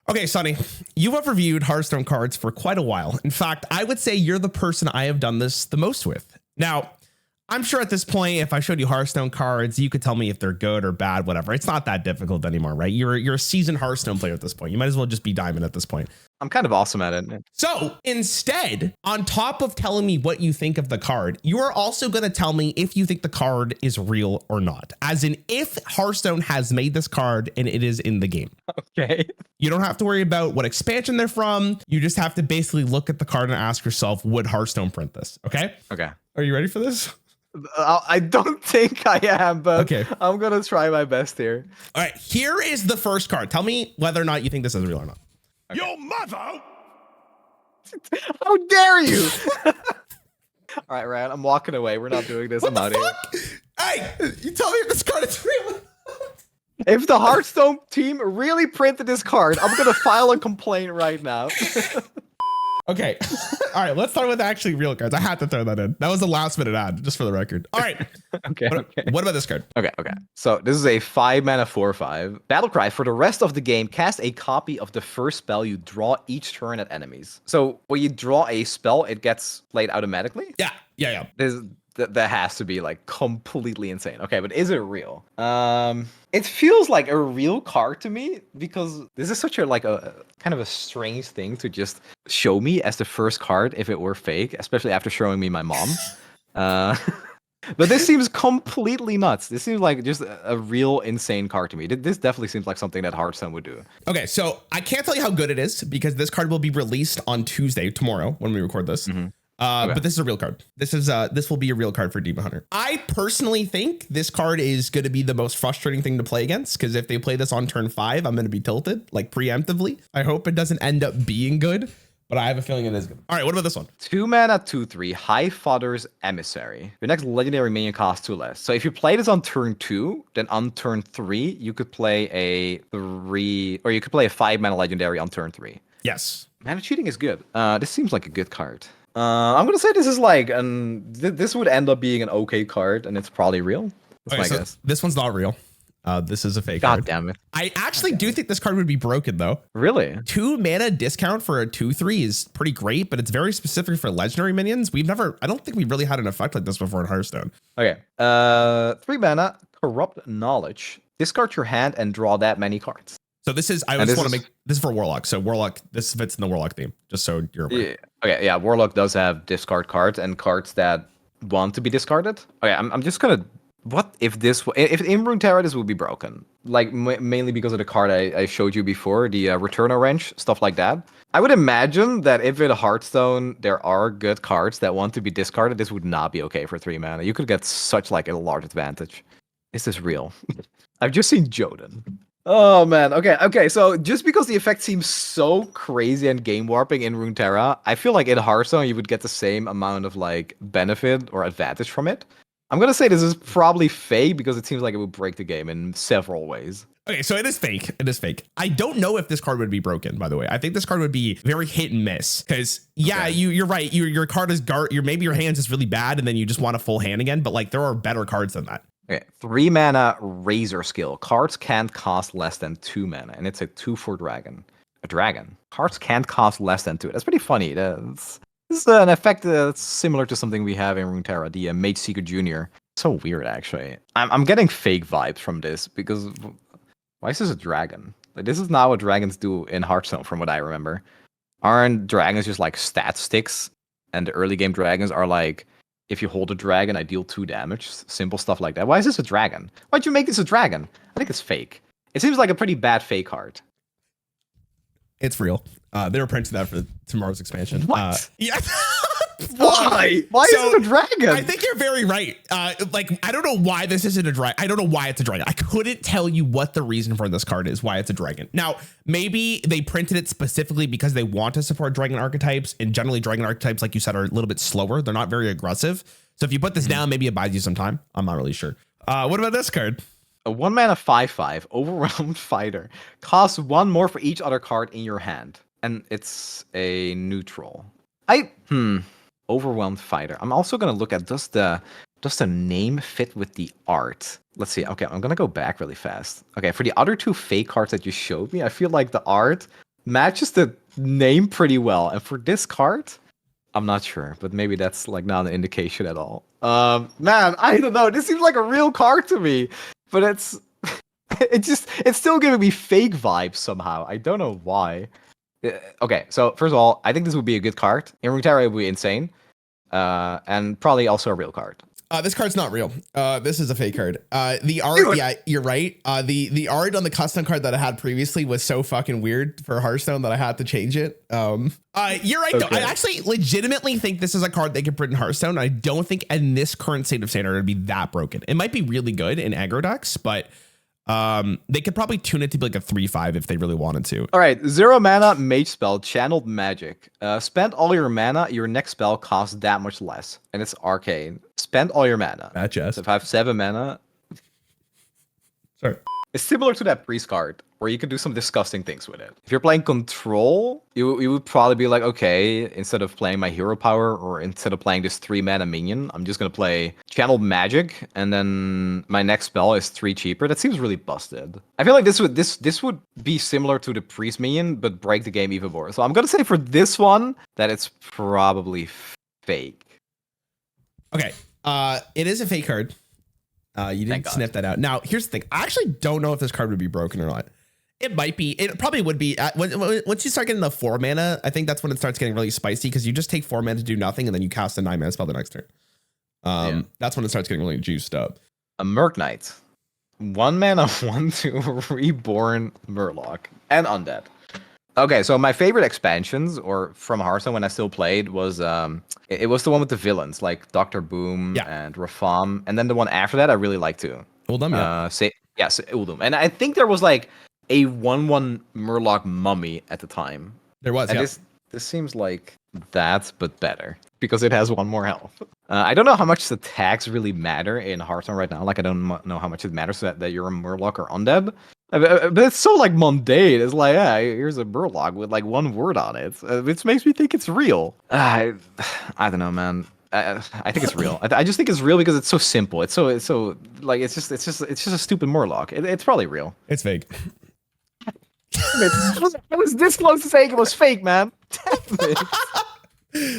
Okay, Sonny, you have reviewed Hearthstone cards for quite a while. In fact, I would say you're the person I have done this the most with. Now, I'm sure at this point, if I showed you Hearthstone cards, you could tell me if they're good or bad, whatever. It's not that difficult anymore, right? You're a seasoned Hearthstone player at this point. You might as well just be Diamond at this point. I'm kind of awesome at it. So instead, on top of telling me what you think of the card, you are also going to tell me if you think the card is real or not. As in, if Hearthstone has made this card and it is in the game. Okay. You don't have to worry about what expansion they're from. You just have to basically look at the card and ask yourself, would Hearthstone print this? Okay. Okay. Are you ready for this? I don't think I am, but okay. I'm going to try my best here. All right. Here is the first card. Tell me whether or not you think this is real or not. Okay. Your mother? How dare you? All right, Ryan, I'm walking away. We're not doing this. What I'm out here. Hey, you tell me if this card is real. If the Hearthstone team really printed this card, I'm going to file a complaint right now. Okay. All right. Let's start with actually real cards. I had to throw that in. That was a last minute ad, just for the record. All right. Okay. What about this card? Okay. So this is a 5-mana 4/5 battle cry. For the rest of the game, cast a copy of the first spell you draw each turn at enemies. So when you draw a spell, it gets played automatically? Yeah. That has to be like completely insane. Okay, but is it real? It feels like a real card to me because this is such a kind of a strange thing to just show me as the first card if it were fake, especially after showing me my mom. But this seems completely nuts. This seems like just a real insane card to me. This definitely seems like something that Hearthstone would do. Okay, so I can't tell you how good it is because this card will be released on Tuesday, tomorrow, when we record this. Okay. But this is a real card. This will be a real card for Demon Hunter. I personally think this card is going to be the most frustrating thing to play against because if they play this on turn 5, I'm going to be tilted like preemptively. I hope it doesn't end up being good, but I have a feeling it is good. All right, what about this one? 2-mana 2/3 High Father's Emissary. Your next legendary minion costs 2 less. So if you play this on turn 2, then on turn 3 you could play a 5-mana legendary on turn 3. Yes. Mana cheating is good. This seems like a good card. I'm gonna say this is like this would end up being an okay card, and it's probably real. That's my guess. This one's not real. This is a fake God card. damn it. I actually do think this card would be broken though. Really? 2-mana discount for a 2/3 is pretty great, but it's very specific for legendary minions. I don't think we've really had an effect like this before in Hearthstone. Okay. 3-mana Corrupt Knowledge. Discard your hand and draw that many cards. So this is, this is for Warlock. So Warlock, this fits in the Warlock theme, just so you're aware. Yeah. Okay, yeah, Warlock does have discard cards and cards that want to be discarded. Okay, I'm just gonna, what if in Runeterra this would be broken? Like mainly because of the card I showed you before, the Returner Wrench, stuff like that. I would imagine that if in Hearthstone there are good cards that want to be discarded, this would not be okay for 3-mana. You could get such like a large advantage. Is this real? I've just seen Jotun. Oh man, okay. So just because the effect seems so crazy and game warping in Runeterra, I feel like in Hearthstone you would get the same amount of like benefit or advantage from it. I'm gonna say this is probably fake because it seems like it would break the game in several ways. Okay, so it is fake. It is fake. I don't know if this card would be broken, by the way. I think this card would be very hit and miss because you're right. Your card is maybe your hand's just really bad and then you just want a full hand again, but like there are better cards than that. Okay, 3-mana Razor Skill. Cards can't cost less than 2 mana, and it's a 2/4 dragon. A dragon. Cards can't cost less than 2. That's pretty funny. This is an effect that's similar to something we have in Runeterra, the Mage Seeker Jr. So weird, actually. I'm getting fake vibes from this because why is this a dragon? Like, this is not what dragons do in Hearthstone, from what I remember. Aren't dragons just like stat sticks? And the early game dragons are like, if you hold a dragon, I deal 2 damage. Simple stuff like that. Why is this a dragon? Why'd you make this a dragon? I think it's fake. It seems like a pretty bad fake card. It's real. They were printing that for tomorrow's expansion. What? Yeah. Why? Why is it a dragon? I think you're very right. I don't know why this isn't a dragon. I don't know why it's a dragon. I couldn't tell you what the reason for this card is, why it's a dragon. Now, maybe they printed it specifically because they want to support dragon archetypes, and generally dragon archetypes, like you said, are a little bit slower. They're not very aggressive. So if you put this down, maybe it buys you some time. I'm not really sure. What about this card? A 1-mana 5/5 Overwhelmed Fighter. Costs 1 more for each other card in your hand. And it's a neutral. Overwhelmed Fighter. I'm also going to look at does the name fit with the art? Let's see. Okay, I'm going to go back really fast. Okay, for the other 2 fake cards that you showed me, I feel like the art matches the name pretty well. And for this card, I'm not sure, but maybe that's like not an indication at all. Man, I don't know. This seems like a real card to me, but it's still giving me fake vibes somehow. I don't know why. Okay, so first of all, I think this would be a good card. In Runeterra, it would be insane, and probably also a real card. This card's not real. This is a fake card. The art, Dude. yeah, you're right. The art on the custom card that I had previously was so fucking weird for Hearthstone that I had to change it. You're right though. I actually legitimately think this is a card they could print in Hearthstone. I don't think in this current state of standard it'd be that broken. It might be really good in aggro decks, but they could probably tune it to be like a 3/5 if they really wanted to. All right, 0 mana mage spell, channeled magic. Spend all your mana, your next spell costs that much less, and it's arcane. Spend all your mana. Matches. So if I have 7 mana, Sorry. it's similar to that priest card where you can do some disgusting things with it. If you're playing control, you would probably be like, okay, instead of playing my hero power or instead of playing this 3 mana minion, I'm just gonna play channeled magic, and then my next spell is 3 cheaper. That seems really busted. I feel like this would be similar to the priest minion, but break the game even more. So I'm gonna say for this one that it's probably fake. Okay. It is a fake card. You didn't sniff that out. Now, here's the thing. I actually don't know if this card would be broken or not. It might be. It probably would be. Once you start getting the 4 mana, I think that's when it starts getting really spicy because you just take 4 mana to do nothing and then you cast a 9 mana spell the next turn. That's when it starts getting really juiced up. A Merc Knight. 1 mana, 1/2 reborn Murloc and undead. Okay, so my favorite expansions, or from Hearthstone when I still played, was it was the one with the villains like Dr. Boom and Rafam, and then the one after that I really liked too. Uldum, Uldum, and I think there was like a 1/1 Murloc mummy at the time. There was. And this seems like that, but better because it has 1 more health. I don't know how much the tags really matter in Hearthstone right now. Like I don't know how much it matters that you're a Murloc or undead. But it's so like mundane. It's like, yeah, here's a Murloc with like 1 word on it, which makes me think it's real. I don't know, man. I think it's real. I just think it's real because it's so simple. It's so like it's just a stupid Murloc. It's probably real. It's fake. I was this close to saying it was fake, man.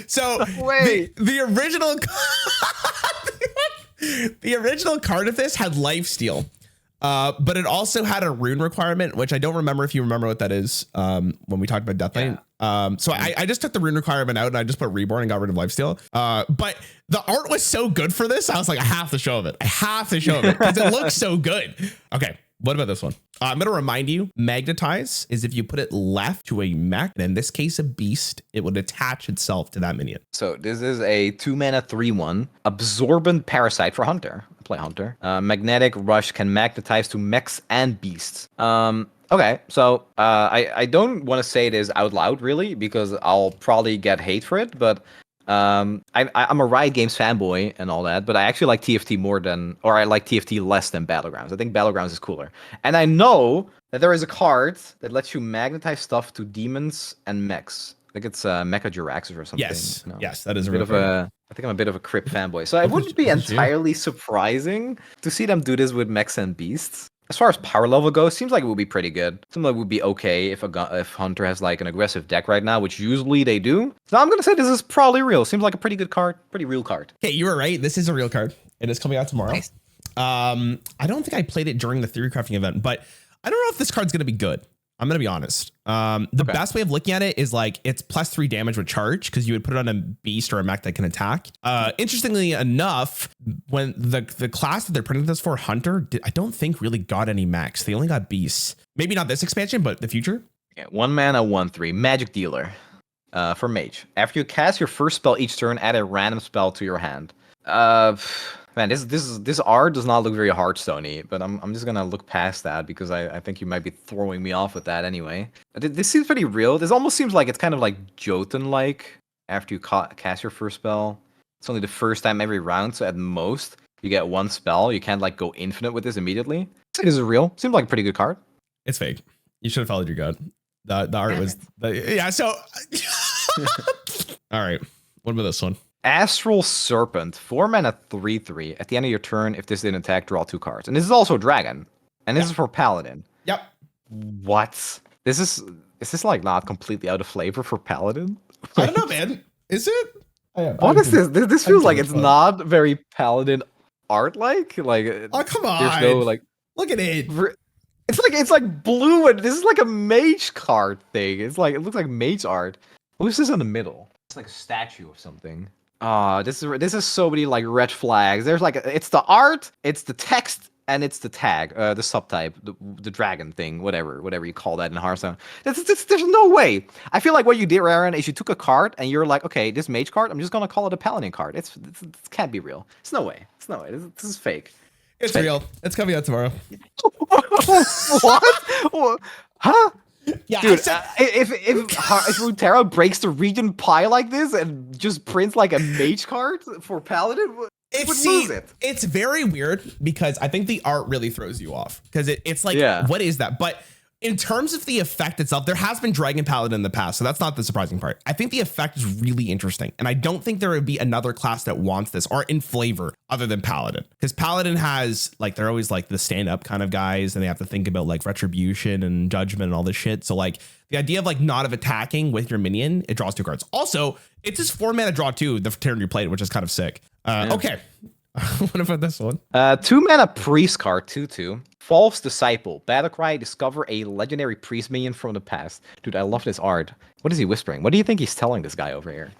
So the original card of this had lifesteal. But it also had a rune requirement, which I don't remember if you remember what that is when we talked about Deathlight. So I just took the rune requirement out and I just put Reborn and got rid of Lifesteal. But the art was so good for this. I was like, I have to show it. I have to show it because it looks so good. Okay. What about this one? I'm going to remind you, Magnetize is if you put it left to a mech, and in this case, a beast, it would attach itself to that minion. So this is a 2 mana 3/1 absorbent parasite for Hunter. Play Hunter. Magnetic Rush can magnetize to mechs and beasts. Okay, so I don't want to say this out loud really because I'll probably get hate for it, but I'm a Riot Games fanboy and all that, but I actually like TFT I like TFT less than Battlegrounds. I think Battlegrounds is cooler. And I know that there is a card that lets you magnetize stuff to demons and mechs. I think it's Mecha Jiraxis or something. Yes, yes, that is a bit of a. I think I'm a bit of a Crypt fanboy, so it wouldn't be entirely surprising to see them do this with mechs and beasts. As far as power level goes, seems like it would be pretty good. Seems like it would be okay if Hunter has like an aggressive deck right now, which usually they do. So I'm gonna say this is probably real. Seems like a pretty good card, pretty real card. Okay, you were right. This is a real card. It is coming out tomorrow. Nice. I don't think I played it during the theory crafting event, but I don't know if this card's gonna be good. I'm gonna be honest. The best way of looking at it is like it's +3 damage with charge because you would put it on a beast or a mech that can attack. Interestingly enough, when the class that they're printing this for, Hunter, I don't think really got any mechs. They only got beasts. Maybe not this expansion, but the future. Yeah, 1 mana 1/3 Magic Dealer for Mage. After you cast your first spell each turn, add a random spell to your hand. Man, this art does not look very Hearthstone-y, but I'm just gonna look past that because I think you might be throwing me off with that anyway. This seems pretty real. This almost seems like it's kind of like Jotun-like. After you cast your first spell, it's only the first time every round, so at most you get 1 spell. You can't like go infinite with this immediately. This is real. Seems like a pretty good card. It's fake. You should have followed your gut. The art was So all right. What about this one? Astral Serpent, 4 mana 3/3. At the end of your turn, if this didn't attack, draw 2 cards. And this is also a dragon. And this is for Paladin. Yep. What? This is Is this like not completely out of flavor for Paladin? I don't know, man. Is it? What is this? This feels like it's not very Paladin art like. Like, oh, come on. There's no like. Look at it. It's like blue, and this is like a mage card thing. It looks like mage art. Who's this in the middle? It's like a statue of something. This is so many like red flags. There's like it's the art, it's the text, and it's the tag, the subtype, the dragon thing, whatever you call that in Hearthstone. There's no way. I feel like what you did, Rarran, is you took a card and you're like, okay, this mage card, I'm just gonna call it a paladin card. It can't be real. It's no way. It's no way. This is fake. It's real. It's coming out tomorrow. What? Huh? Yeah, dude. If Runeterra breaks the region pie like this and just prints like a mage card for Paladin, lose it. It's very weird because I think the art really throws you off because it's like, what is that? But in terms of the effect itself, there has been Dragon Paladin in the past, so that's not the surprising part. I think the effect is really interesting, and I don't think there would be another class that wants this or in flavor other than Paladin, because Paladin has like, they're always like the stand-up kind of guys, and they have to think about like retribution and judgment and all this shit. So like the idea of like not of attacking with your minion, it draws 2 cards. Also, it's just 4 mana draw 2 the turn you played, which is kind of sick. Okay. What about this one? 2 mana priest card, 2/2. False Disciple. Battlecry, discover a legendary priest minion from the past. Dude, I love this art. What is he whispering? What do you think he's telling this guy over here?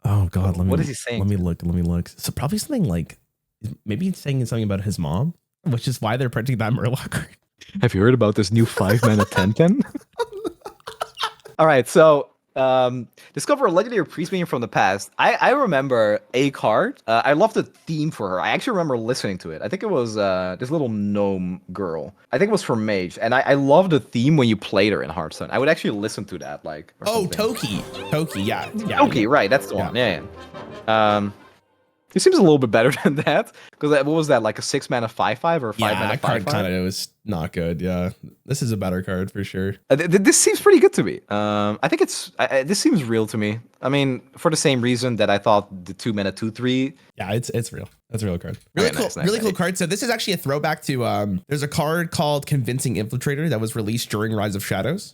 Oh god, what is he saying? Let me look. So probably something like, maybe he's saying something about his mom, which is why they're printing that Murloc card. Have you heard about this new 5 mana 10/10? All right, so discover a legendary priest minion from the past. I remember a card. I love the theme for her. I actually remember listening to it. I think it was this little gnome girl. I think it was from Mage, and I love the theme when you played her in Hearthstone. I would actually listen to that, like. Toki, yeah. Toki, right? That's the one. Yeah. It seems a little bit better than that, because what was that, like a 6 mana 5/5 or 5 mana 5/5? That card kind of was not good. Yeah, this is a better card for sure. This seems pretty good to me. I think this seems real to me. I mean, for the same reason that I thought the 2 mana 2/3. Yeah, it's real. That's a real card. Really cool, really cool card. So this is actually a throwback to there's a card called Convincing Infiltrator that was released during Rise of Shadows,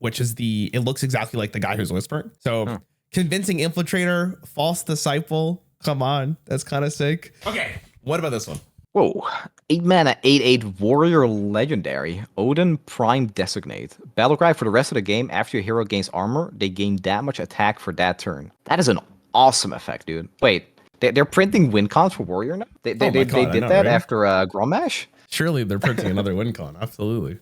which is it looks exactly like the guy who's whispering. So Convincing Infiltrator, False Disciple. Come on, that's kind of sick. Okay, what about this one? Whoa, 8 mana 8/8 warrior legendary Odin Prime Designate. Battlecry for the rest of the game. After your hero gains armor, they gain damage attack for that turn. That is an awesome effect, dude. Wait, they're printing win cons for warrior now? They did that right? After Grommash? Surely they're printing another win con. Absolutely.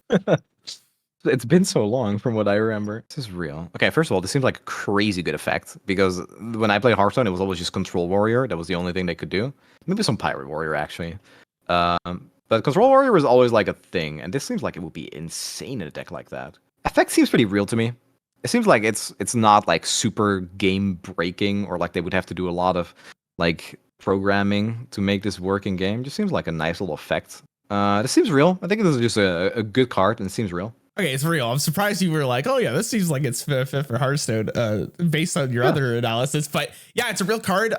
It's been so long from what I remember. This is real. Okay, first of all, this seems like a crazy good effect, because when I played Hearthstone, it was always just Control Warrior. That was the only thing they could do. Maybe some Pirate Warrior, actually. But Control Warrior was always like a thing, and this seems like it would be insane in a deck like that. Effect seems pretty real to me. It seems like it's not like super game breaking, or like they would have to do a lot of like programming to make this work in game. It just seems like a nice little effect. This seems real. I think this is just a good card, and it seems real. Okay, it's real. I'm surprised you were like, oh yeah, this seems like it's fit for Hearthstone, based on your other analysis. But yeah, it's a real card.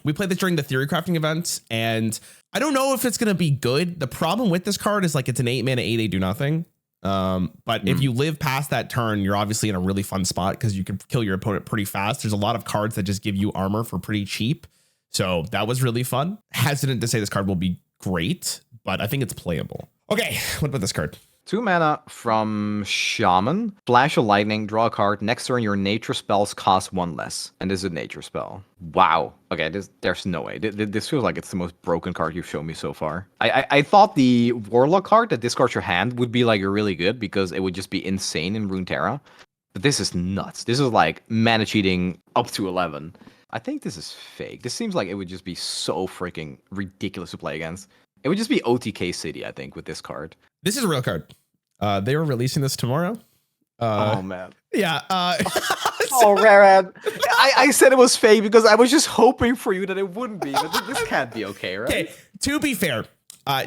We played this during the theory crafting event, and I don't know if it's gonna be good. The problem with this card is like it's an 8 mana 8/8 do nothing. But if you live past that turn, you're obviously in a really fun spot because you can kill your opponent pretty fast. There's a lot of cards that just give you armor for pretty cheap. So that was really fun. Hesitant to say this card will be great, but I think it's playable. Okay, what about this card? 2 mana from Shaman. Flash of Lightning, draw a card. Next turn, your nature spells cost 1 less. And this is a nature spell. Wow. Okay, there's no way. This feels like it's the most broken card you've shown me so far. I thought the Warlock card that discards your hand would be like really good because it would just be insane in Runeterra. But this is nuts. This is like mana cheating up to 11. I think this is fake. This seems like it would just be so freaking ridiculous to play against. It would just be OTK City, I think, with this card. This is a real card. They were releasing this tomorrow. Oh, man. Yeah. Oh, Rarran. I said it was fake because I was just hoping for you that it wouldn't be. But this can't be okay, right? Okay, to be fair,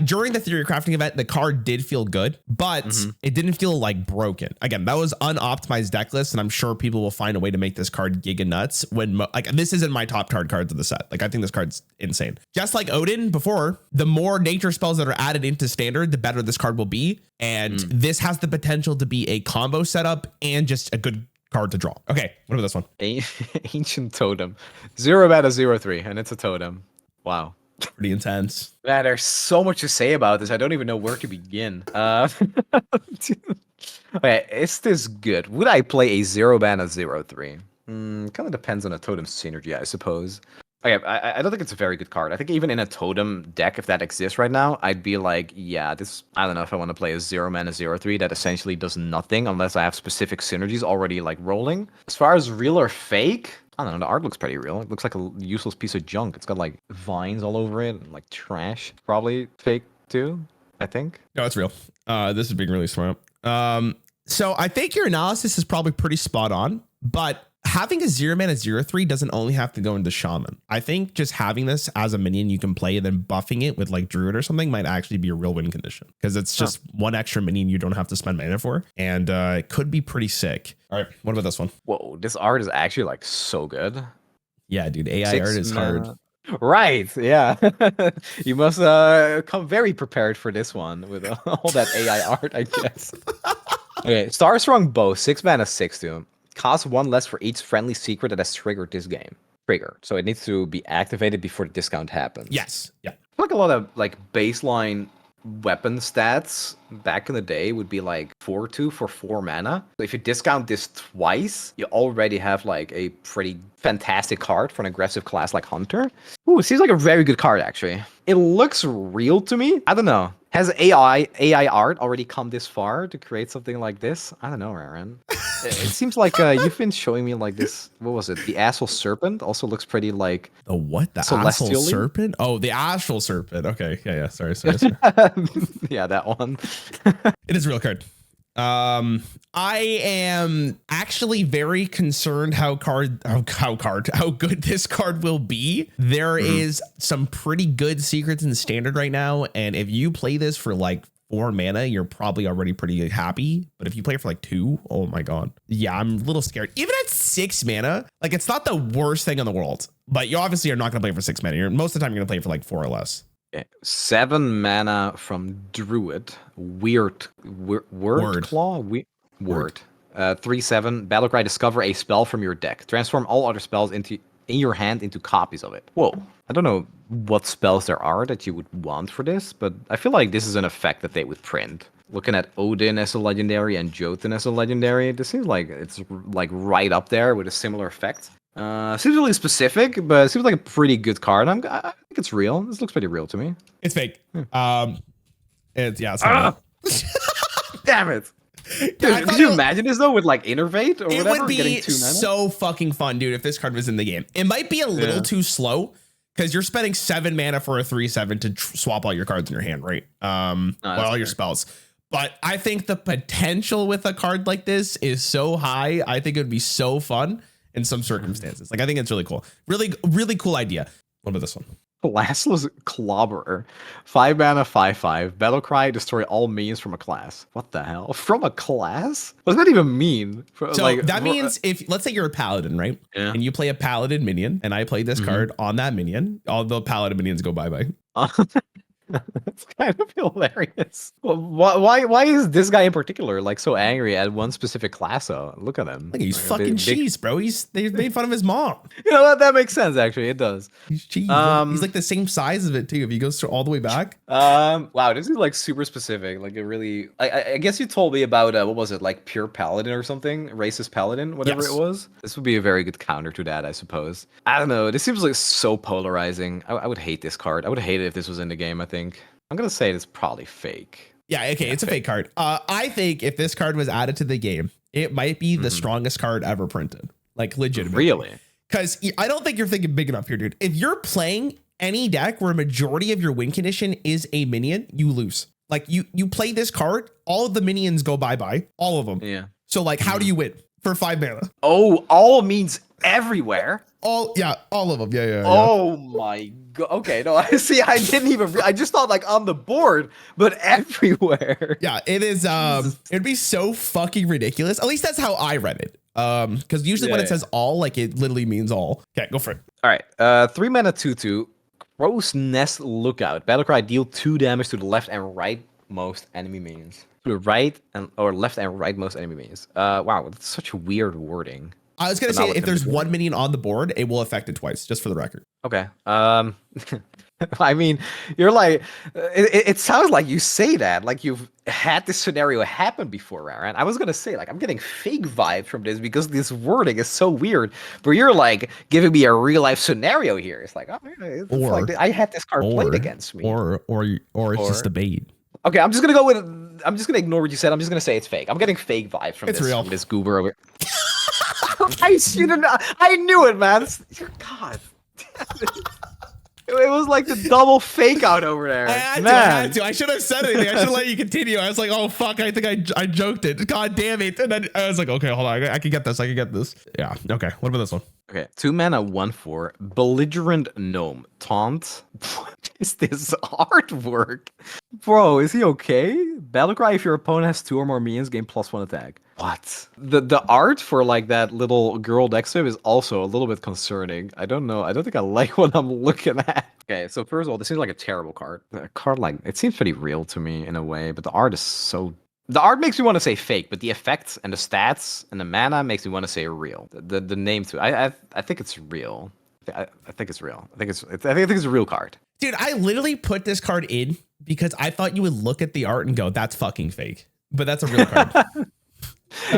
During the Theory Crafting event, the card did feel good, but it didn't feel like broken. Again, that was unoptimized deck list, and I'm sure people will find a way to make this card giga nuts. When like this isn't my top card cards of the set. Like I think this card's insane. Just like Odin before, the more nature spells that are added into standard, the better this card will be. And this has the potential to be a combo setup and just a good card to draw. Okay, what about this one? Ancient Totem. 0 mana 0/3, and it's a totem. Wow. Pretty intense. Man, there's so much to say about this. I don't even know where to begin. Okay, is this good? Would I play a 0 mana 0/3? Kind of depends on a totem synergy, I suppose. Okay, I don't think it's a very good card. I think even in a totem deck, if that exists right now, I'd be like, yeah, this. I don't know if I want to play a 0 mana 0/3 that essentially does nothing unless I have specific synergies already like rolling. As far as real or fake, I don't know. The art looks pretty real. It looks like a useless piece of junk. It's got like vines all over it and like trash. Probably fake too, I think. No, it's real. This is being really smart. So I think your analysis is probably pretty spot on, but having a 0 mana 0/3 doesn't only have to go into Shaman. I think just having this as a minion you can play and then buffing it with like Druid or something might actually be a real win condition because it's just one extra minion you don't have to spend mana for, and it could be pretty sick. All right, what about this one? Whoa, this art is actually like so good. Yeah, dude, AI art is hard. Right, yeah. You must come very prepared for this one with all that AI art, I guess. Okay, Starsprung Bow, 6 mana 6/2. Costs 1 less for each friendly secret that has triggered this game. So it needs to be activated before the discount happens. Yes. Yeah. I feel like a lot of like baseline weapon stats back in the day would be like 4/2 for 4 mana. So if you discount this twice, you already have like a pretty fantastic card for an aggressive class like Hunter. Ooh, it seems like a very good card actually. It looks real to me. I don't know. Has AI art already come this far to create something like this? I don't know, Rarran. It seems like you've been showing me like this. What was it? The Astral Serpent also looks pretty like the what? The Celestially? Astral Serpent? Oh, the Astral Serpent. Okay, yeah. Sorry. Yeah, that one. It is a real card. I am actually very concerned how good this card will be. There is some pretty good secrets in standard right now, and if you play this for like 4 mana, you're probably already pretty happy. But if you play it for like 2, oh my god, yeah, I'm a little scared. Even at 6 mana, like it's not the worst thing in the world, but you obviously are not gonna play for 6 mana. Most of the time, you're gonna play for like 4 or less. 7 mana from Druid. Word Claw? Word. 3/7. Battlecry, discover a spell from your deck. Transform all other spells in your hand into copies of it. Whoa. I don't know what spells there are that you would want for this, but I feel like this is an effect that they would print. Looking at Odin as a legendary and Jotun as a legendary, this seems like it's like right up there with a similar effect. Seems really specific, but it seems like a pretty good card. I think it's real. This looks pretty real to me. It's fake. It's Damn it. Dude, could you imagine this though with like Innervate or whatever? It would be getting 2 mana? so fucking fun, dude, if this card was in the game. It might be a little too slow because you're spending 7 mana for a 3/7 to swap all your cards in your hand, right? All your spells. But I think the potential with a card like this is so high. I think it would be so fun in some circumstances. Like, I think it's really cool. Really, really cool idea. What about this one? Classless Clobberer. 5 mana, 5/5. Battlecry, destroy all minions from a class. What the hell? From a class? What does that even mean? That means if, let's say you're a paladin, right? Yeah. And you play a paladin minion, and I play this card on that minion, all the paladin minions go bye-bye. That's kind of hilarious. Why is this guy in particular like so angry at one specific class? Look at him. Like he's fucking cheese, bro. They made fun of his mom. You know what? That makes sense. Actually, it does. He's cheese. He's like the same size of it too. If he goes all the way back. Wow, this is like super specific. Like it really. I guess you told me about what was it, like pure paladin or something, racist paladin, whatever it was. This would be a very good counter to that, I suppose. I don't know. This seems like so polarizing. I would hate this card. I would hate it if this was in the game. I think. I'm gonna say it's probably fake. Yeah, okay, it's a fake card. I think if this card was added to the game, it might be the strongest card ever printed. Like legitimately. Really? Because I don't think you're thinking big enough here, dude. If you're playing any deck where a majority of your win condition is a minion, you lose. Like you play this card, all of the minions go bye-bye. All of them. Yeah. So like how do you win for 5 mana? Oh, all means everywhere. All of them. Yeah. Oh my god. Okay, no, I see. I didn't even. I just thought like on the board, but everywhere. Yeah, it is. It'd be so fucking ridiculous. At least that's how I read it. Because usually when it says all, like it literally means all. Okay, go for it. All right. 3 mana 2/2. Crow's Nest Lookout. Battlecry, deal 2 damage to the left and right most enemy minions. To the right or left and right most enemy minions. Wow, that's such weird wording. I was gonna say if there's one minion on the board, it will affect it twice, just for the record. Okay. I mean, you're like, it sounds like you say that, like you've had this scenario happen before, Rarran. I was gonna say, like, I'm getting fake vibes from this because this wording is so weird. But you're like giving me a real life scenario here. It's like, oh, it's like I had this card played against me. Or it's just a bait. Okay, I'm just gonna ignore what you said. I'm just gonna say it's fake. I'm getting fake vibes from this goober over. I knew it, man. God damn it. It was like the double fake out over there. I had to. I should have said anything. I should have let you continue. I was like, oh, fuck. I think I joked it. God damn it. And then I was like, okay, hold on. I can get this. Yeah. Okay. What about this one? Okay. 2 mana, 1/4. Belligerent Gnome. Taunt. What is this artwork? Bro, is he okay? Battlecry, if your opponent has 2 or more minions, gain +1 attack. What? The art for like that little girl next to him is also a little bit concerning. I don't know. I don't think I like what I'm looking at. Okay, so first of all, this seems like a terrible card. A card like it seems pretty real to me in a way, but the art is so. The art makes me want to say fake, but the effects and the stats and the mana makes me want to say real. The name too. I think it's real. I think it's real. I think it's a real card. Dude, I literally put this card in because I thought you would look at the art and go, "That's fucking fake," but that's a real card.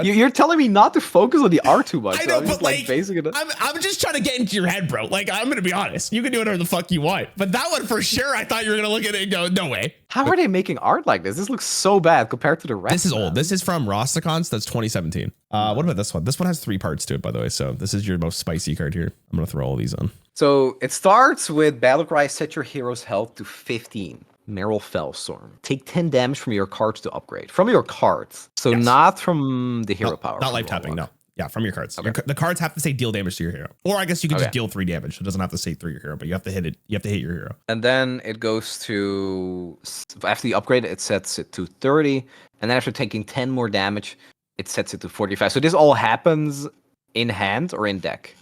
You're telling me not to focus on the art too much. I know, so but like, I'm just trying to get into your head, bro. Like, I'm gonna be honest. You can do whatever the fuck you want, but that one for sure, I thought you were gonna look at it and go, "No way." How are they making art like this? This looks so bad compared to the rest. This is old. This is from Rosticons. That's 2017. What about this one? This one has 3 parts to it, by the way. So this is your most spicy card here. I'm gonna throw all these on. So it starts with Battlecry. Set your hero's health to 15. Merrill Fellstorm. Take 10 damage from your cards to upgrade. From your cards. So not from the hero power. Not life tapping, no. Yeah, from your cards. Okay. The cards have to say deal damage to your hero. Or I guess you could just deal 3 damage. It doesn't have to say through your hero, but you have to hit it. You have to hit your hero. And then it goes to, after you upgrade it, it sets it to 30. And then after taking 10 more damage, it sets it to 45. So this all happens in hand or in deck?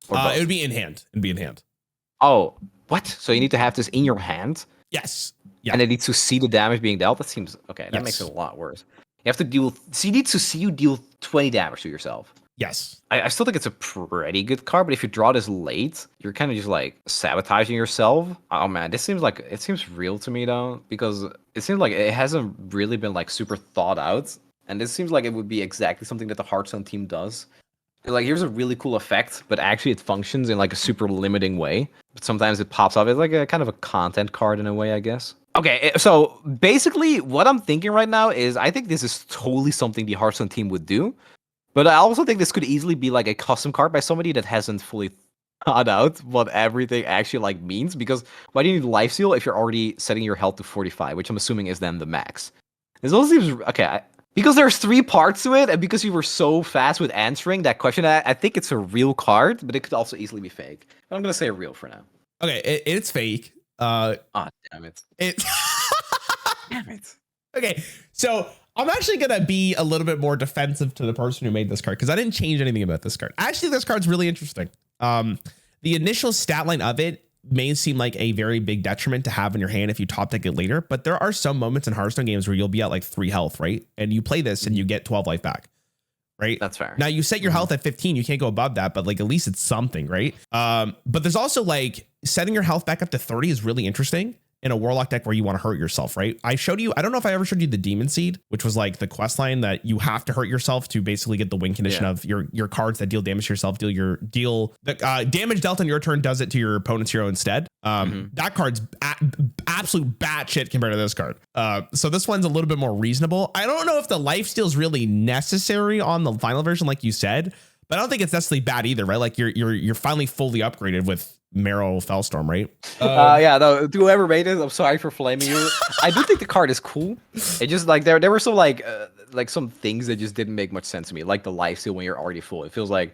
Or it would be in hand. It'd be in hand. Oh, what? So you need to have this in your hand? Yes. Yeah. And it needs to see the damage being dealt. That seems okay. That makes it a lot worse. You have to deal. So you need to see you deal 20 damage to yourself. Yes. I still think it's a pretty good card, but if you draw this late, you're kind of just like sabotaging yourself. Oh man, this seems like it seems real to me though, because it seems like it hasn't really been like super thought out, and this seems like it would be exactly something that the Hearthstone team does. Like, here's a really cool effect, but actually it functions in like a super limiting way. But sometimes it pops up as like a kind of a content card in a way, I guess. Okay, so basically what I'm thinking right now is I think this is totally something the Hearthstone team would do. But I also think this could easily be like a custom card by somebody that hasn't fully thought out what everything actually like means. Because why do you need lifesteal if you're already setting your health to 45, which I'm assuming is then the max? This also seems okay. Because there's 3 parts to it, and because you were so fast with answering that question, I think it's a real card, but it could also easily be fake. But I'm gonna say real for now. Okay, it's fake. Oh, damn it! Damn it. Okay, so I'm actually gonna be a little bit more defensive to the person who made this card because I didn't change anything about this card. Actually, this card's really interesting. The initial stat line of it may seem like a very big detriment to have in your hand if you top deck it later, but there are some moments in Hearthstone games where you'll be at like 3 health, right? And you play this and you get 12 life back, right? That's fair. Now you set your health at 15, you can't go above that, but like at least it's something, right? But there's also like setting your health back up to 30 is really interesting in a Warlock deck where you want to hurt yourself, right? I showed you, I don't know if I ever showed you the Demon Seed, which was like the quest line that you have to hurt yourself to basically get the win condition of your cards that deal damage to yourself, the damage dealt on your turn does it to your opponent's hero instead. That card's absolute batshit compared to this card. So this one's a little bit more reasonable. I don't know if the lifesteal is really necessary on the final version, like you said, but I don't think it's necessarily bad either, right? Like you're finally fully upgraded with Marrow Fellstorm, right? Yeah, no, to whoever made it, I'm sorry for flaming you. I do think the card is cool. It just like there were some like some things that just didn't make much sense to me, like the lifesteal when you're already full. It feels like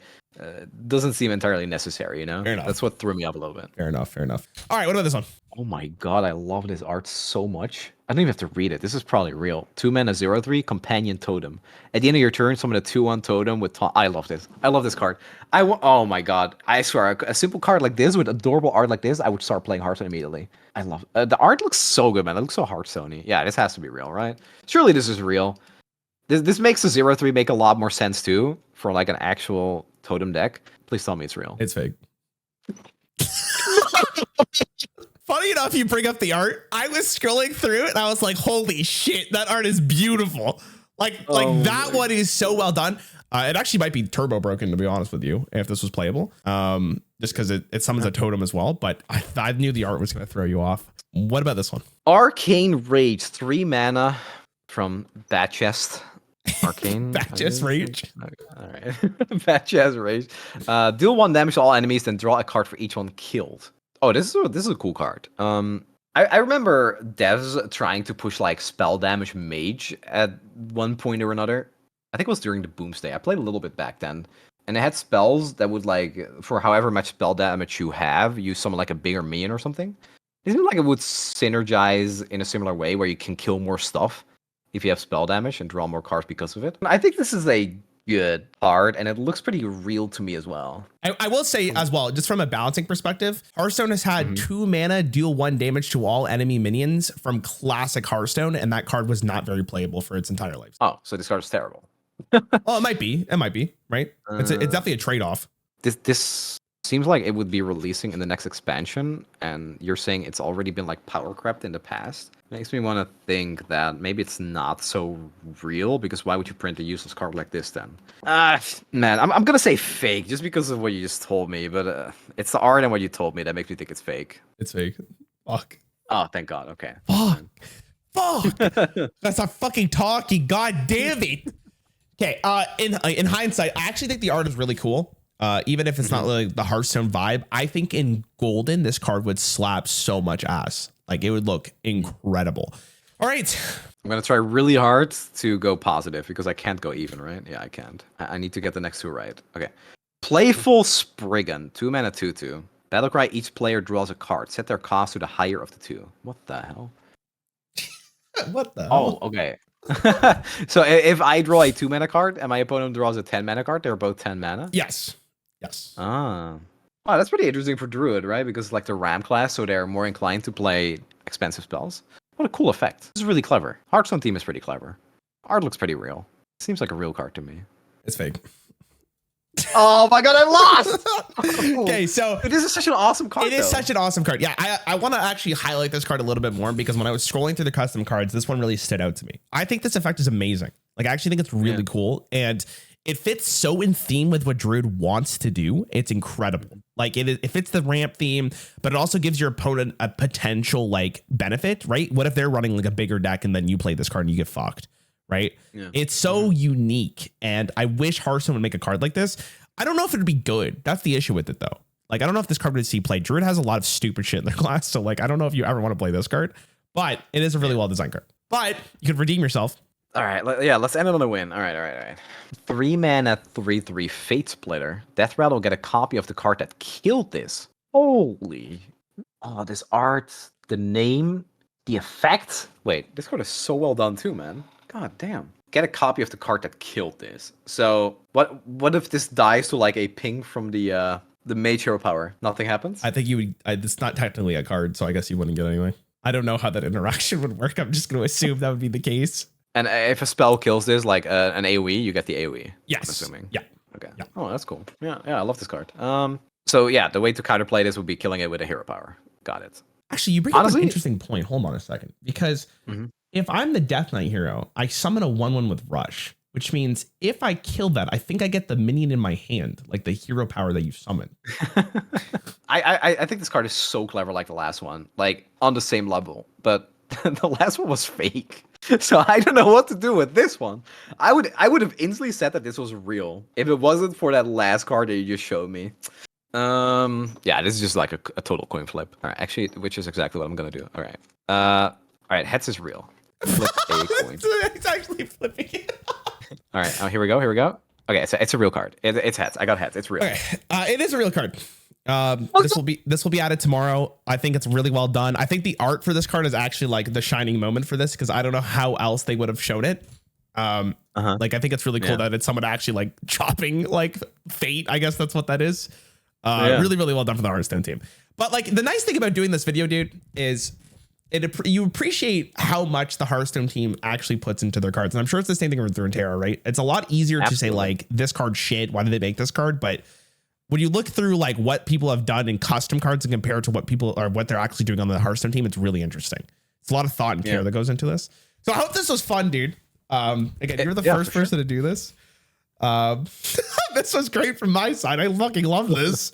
doesn't seem entirely necessary, you know? Fair enough. That's what threw me up a little bit. Fair enough. Fair enough. All right, what about this one? Oh my god, I love this art so much. I don't even have to read it. This is probably real. 2 mana 0/3 companion totem. At the end of your turn, summon a 2/1 totem with I love this. I love this card. Oh my god. I swear, a simple card like this with adorable art like this, I would start playing Hearthstone immediately. I love the art looks so good, man. It looks so Hearthstone-y. Yeah, this has to be real, right? Surely this is real. This makes the 0/3 make a lot more sense too for like an actual totem deck. Please tell me it's real. It's fake. Funny enough, you bring up the art. I was scrolling through it and I was like, holy shit, that art is beautiful. Like that one is so well done. It actually might be turbo broken, to be honest with you, if this was playable. Just because it summons a totem as well. But I knew the art was going to throw you off. What about this one? Arcane Rage, 3 mana from Bat Chest. Arcane. Bat Chest Rage. All right. Bat Chest Rage. Deal 1 damage to all enemies, then draw a card for each one killed. Oh, this is a cool card. I remember devs trying to push like spell damage mage at one point or another. I think it was during the Boomstay. I played a little bit back then, and it had spells that would like for however much spell damage you have, you summon like a bigger minion or something. It seemed like it would synergize in a similar way where you can kill more stuff if you have spell damage and draw more cards because of it. I think this is a good card, and it looks pretty real to me as well. I will say as well, just from a balancing perspective, Hearthstone has had 2 mana, deal 1 damage to all enemy minions from classic Hearthstone, and that card was not very playable for its entire life. Oh, so this card is terrible. Well, it might be, right? It's definitely a trade-off. This seems like it would be releasing in the next expansion, and you're saying it's already been like power crept in the past. Makes me want to think that maybe it's not so real, because why would you print a useless card like this then? Man, I'm gonna say fake just because of what you just told me, but it's the art and what you told me that makes me think it's fake. It's fake. Fuck. Oh, thank God. Okay. Fuck. That's not fucking talking. God damn it. Okay. In hindsight, I actually think the art is really cool. Even if it's not like the Hearthstone vibe, I think in Golden, this card would slap so much ass. Like it would look incredible. All right. I'm going to try really hard to go positive because I can't go even, right? Yeah, I can't. I need to get the next 2 right. Okay. Playful Spriggan, 2 mana 2/2. Battlecry, each player draws a card. Set their cost to the higher of the 2. What the hell? What the hell? Oh, okay. So if I draw a 2 mana card and my opponent draws a 10 mana card, they're both 10 mana? Yes. Ah. Oh, that's pretty interesting for Druid, right? Because it's like the Ram class, so they're more inclined to play expensive spells. What a cool effect. This is really clever. Hearthstone theme is pretty clever. Art looks pretty real. Seems like a real card to me. It's fake. Oh my god, I lost! Okay, so this is such an awesome card. It is such an awesome card. Yeah, I want to actually highlight this card a little bit more because when I was scrolling through the custom cards, this one really stood out to me. I think this effect is amazing. Like, I actually think it's really cool, and it fits so in theme with what Druid wants to do. It's incredible. Like, it fits the ramp theme, but it also gives your opponent a potential like benefit, right? What if they're running like a bigger deck and then you play this card and you get fucked? Right? Yeah. It's so unique, and I wish Hearthstone would make a card like this. I don't know if it would be good. That's the issue with it, though. Like, I don't know if this card would see play. Druid has a lot of stupid shit in their class, so like, I don't know if you ever want to play this card, but it is a really well designed card. But you could redeem yourself. All right, yeah, let's end it on a win. All right. 3 mana 3/3 Fate Splitter. Death Rattle will get a copy of the card that killed this. Holy! Oh, this art, the name, the effect. Wait, this card is so well done too, man. God damn. Get a copy of the card that killed this. So what if this dies to like a ping from the Mage hero power? Nothing happens? I think you would. It's not technically a card, so I guess you wouldn't get it anyway. I don't know how that interaction would work. I'm just going to assume that would be the case. And if a spell kills this, like an AoE, you get the AoE. Yes. I'm assuming. Yeah. Okay. Yeah. Oh, that's cool. Yeah, I love this card. So yeah, the way to counterplay this would be killing it with a hero power. Got it. Actually, you bring up an interesting point. Hold on a second, because if I'm the Death Knight hero, I summon a 1/1 with Rush, which means if I kill that, I think I get the minion in my hand, like the hero power that you summon. I think this card is so clever, like the last one, like on the same level, but the last one was fake. So I don't know what to do with this one. I would have instantly said that this was real if it wasn't for that last card that you just showed me. Yeah, this is just like a total coin flip. All right, actually, which is exactly what I'm gonna do. All right. All right, heads is real. Flip a coin. It's actually flipping it. All right, here we go. Here we go. Okay, so it's a real card. It's heads. I got heads. It's real. Okay, it is a real card. This will be added tomorrow. I think it's really well done. I think the art for this card is actually like the shining moment for this because I don't know how else they would have shown it. Like I think it's really cool that it's someone actually like chopping like fate. I guess that's what that is. Really, really well done for the Hearthstone team. But like the nice thing about doing this video, dude, is you appreciate how much the Hearthstone team actually puts into their cards. And I'm sure it's the same thing with Runeterra, right? It's a lot easier to say like this card shit. Why did they make this card? But when you look through like what people have done in custom cards and compare it to what people or what they're actually doing on the Hearthstone team, it's really interesting. It's a lot of thought and care that goes into this. So I hope this was fun, dude. Again, you're the first person to do this. This was great from my side. I fucking love this.